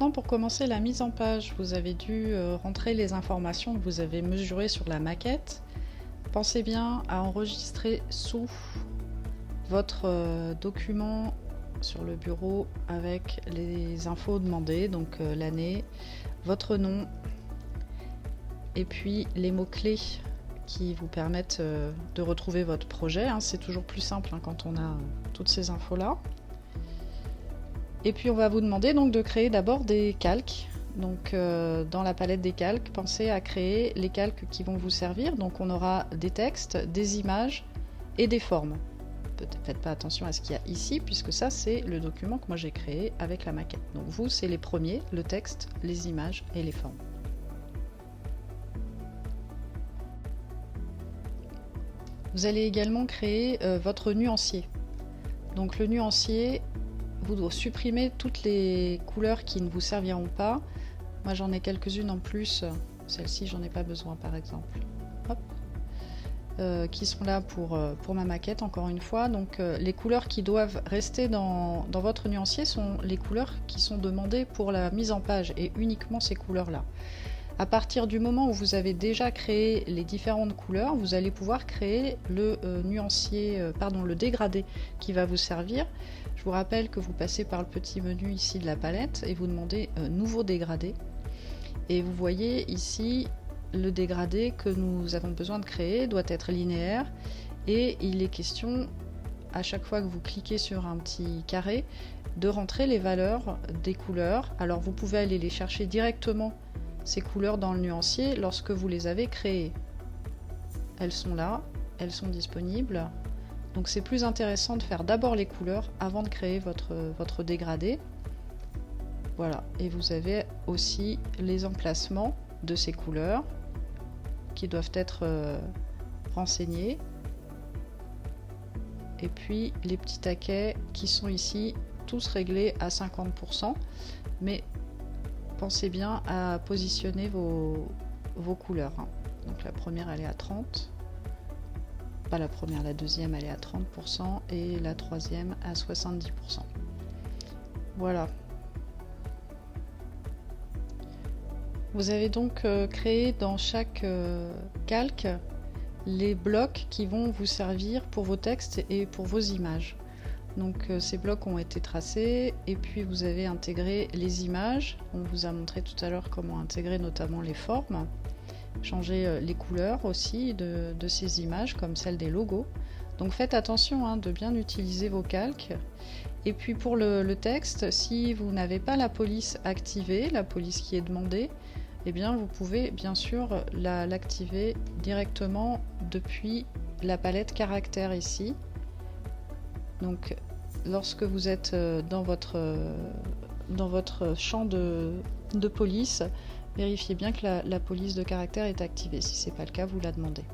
Maintenant, pour commencer la mise en page, vous avez dû rentrer les informations que vous avez mesurées sur la maquette. Pensez bien à enregistrer sous votre document sur le bureau avec les infos demandées, donc l'année, votre nom et puis les mots-clés qui vous permettent de retrouver votre projet. C'est toujours plus simple quand on a toutes ces infos-là. Et puis on va vous demander donc de créer d'abord des calques. Donc dans la palette des calques, pensez à créer les calques qui vont vous servir. Donc on aura des textes, des images et des formes. Faites pas attention à ce qu'il y a ici, puisque ça c'est le document que moi j'ai créé avec la maquette. Donc vous, c'est les premiers, le texte, les images et les formes. Vous allez également créer votre nuancier. Donc le nuancier, vous devez supprimer toutes les couleurs qui ne vous serviront pas. Moi j'en ai quelques-unes en plus, celle-ci j'en ai pas besoin par exemple. Hop. Qui sont là pour ma maquette encore une fois. Donc les couleurs qui doivent rester dans votre nuancier sont les couleurs qui sont demandées pour la mise en page et uniquement ces couleurs-là. À partir du moment où vous avez déjà créé les différentes couleurs, vous allez pouvoir créer le le dégradé qui va vous servir. Je vous rappelle que vous passez par le petit menu ici de la palette et vous demandez nouveau dégradé. Et vous voyez ici le dégradé que nous avons besoin de créer doit être linéaire et il est question à chaque fois que vous cliquez sur un petit carré de rentrer les valeurs des couleurs. Alors vous pouvez aller les chercher directement ces couleurs dans le nuancier lorsque vous les avez créées. Elles sont là, elles sont disponibles. Donc c'est plus intéressant de faire d'abord les couleurs avant de créer votre dégradé. Voilà, et vous avez aussi les emplacements de ces couleurs qui doivent être renseignés. Et puis les petits taquets qui sont ici, tous réglés à 50%. Mais pensez bien à positionner vos couleurs. Donc la première elle est à 30%. Pas la première, la deuxième elle est à 30% et la troisième à 70%. Voilà. Vous avez donc créé dans chaque calque les blocs qui vont vous servir pour vos textes et pour vos images. Donc ces blocs ont été tracés et puis vous avez intégré les images. On vous a montré tout à l'heure comment intégrer notamment les formes. Changer les couleurs aussi de ces images comme celle des logos. Donc faites attention de bien utiliser vos calques. Et puis pour le texte, si vous n'avez pas la police activée, la police qui est demandée, eh bien vous pouvez bien sûr l'activer directement depuis la palette caractères ici. Donc lorsque vous êtes dans votre champ de police, vérifiez bien que la police de caractère est activée. Si ce n'est pas le cas, vous la demandez.